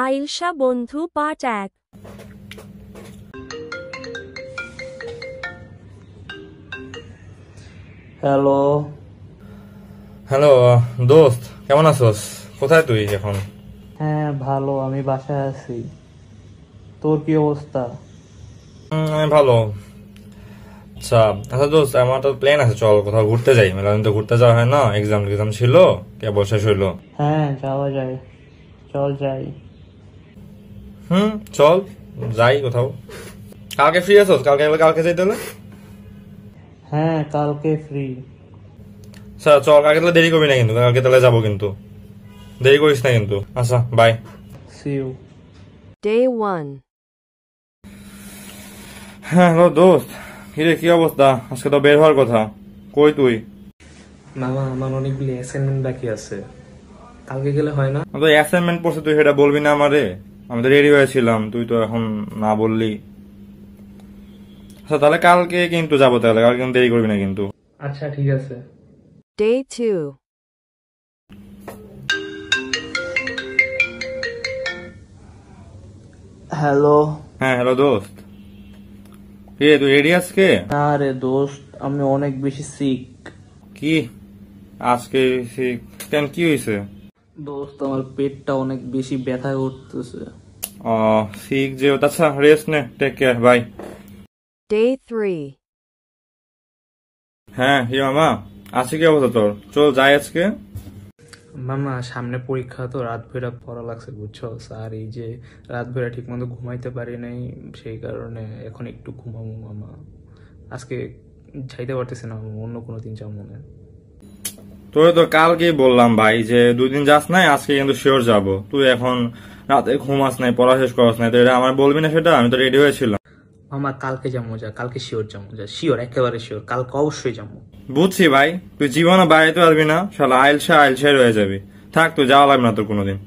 আইলশা বন্ধু part 1। Hello. Hello দোস্ত, কেমন আছোস? কোথায় তুই এখন? হ্যাঁ ভালো, আমি বাসায় আছি। তোর কি অবস্থা? আমি ভালো। আচ্ছা আচ্ছা দোস্ত, আমার তো প্ল্যান আছে, চল কোথাও ঘুরতে যাই। মেলাদিন তো ঘুরতে যাওয়া হয় না, এক্সাম ছিল, কেবল শেষ হইলো। হ্যাঁ যাওয়া যায়, চল যাই। চল যাই কোথাও। কালকে ফ্রি আছোস? কালকে যাই তাহলে। হ্যাঁ কালকে ফ্রি। আচ্ছা চল, কালকে তাহলে দেরি করবি না কিন্তু, কালকে তাহলে যাবো কিন্তু, দেরি করিস না কিন্তু। আচ্ছা বাই। C you. Day 1. হ্যাঁ হ্যালো দোস্ত, কিরে কি অবস্থা? আজকে তো বের হওয়ার কথা, কই তুই? মামা, আমার অনেকগুলি অ্যাসাইনমেন্ট বাকি আছে, কালকে গেলে হয় না? তো অ্যাসাইনমেন্ট পড়ছে, তুই সেটা বলবি না আমারে? আমি তো রেডি হয়েছিলাম, তুই তো এখন না বললি। আচ্ছা তাহলে কালকে কিন্তু যাবো, তাহলে কালকে কিন্তু দেরি করবি না কিন্তু। আচ্ছা ঠিক আছে। Day 2. হ্যালো। হ্যাঁ হ্যালো দোস্ত, কে তুই রেডি আজকে? না রে দোস্ত, আমি অনেক বেশি সিক। কি আজকে কেন, কি হয়েছে? দোস্ত আমার পেটটা অনেক বেশি ব্যথা করতেছে। শিখ যে, আচ্ছা রেস্ট নে, টেক কেয়ার, বাই। Day 3. হ্যাঁ হি মামা, আজকে কি অবস্থা তোর? চল যাই আজকে। মামা সামনে পরীক্ষা, তো রাত ভেড়া পড়া লাগছে বুঝছো। আর এই যে রাত ভেড়া ঠিক মতো ঘুমাইতে পারি নাই, সেই কারণে এখন একটু ঘুমাবো মামা। আজকে যাইতে পারতেছি না মামা, অন্য কোনো দিন যাবো মনে। তোরে তো কালকেই বললাম ভাই যে 2 দিন যাস নাই, আজকে কিন্তু শিওর যাবো। তুই এখন রাতে ঘুমাস নাই, পড়া শেষ করাস নাই, তো এটা আমার বলবি না সেটা? আমি তো রেডি হয়েছিলাম। মামা কালকে যাবো, যা কালকে শিওর যাবো, যা শিওর, একেবারে শিওর, কালকে অবশ্যই যাবো। বুঝছি ভাই, তুই জীবনে বাইরে তো পারবি না, শালা আইলসা রয়ে যাবি। থাক, তুই যাওয়া লাগবে না তোর কোনোদিন।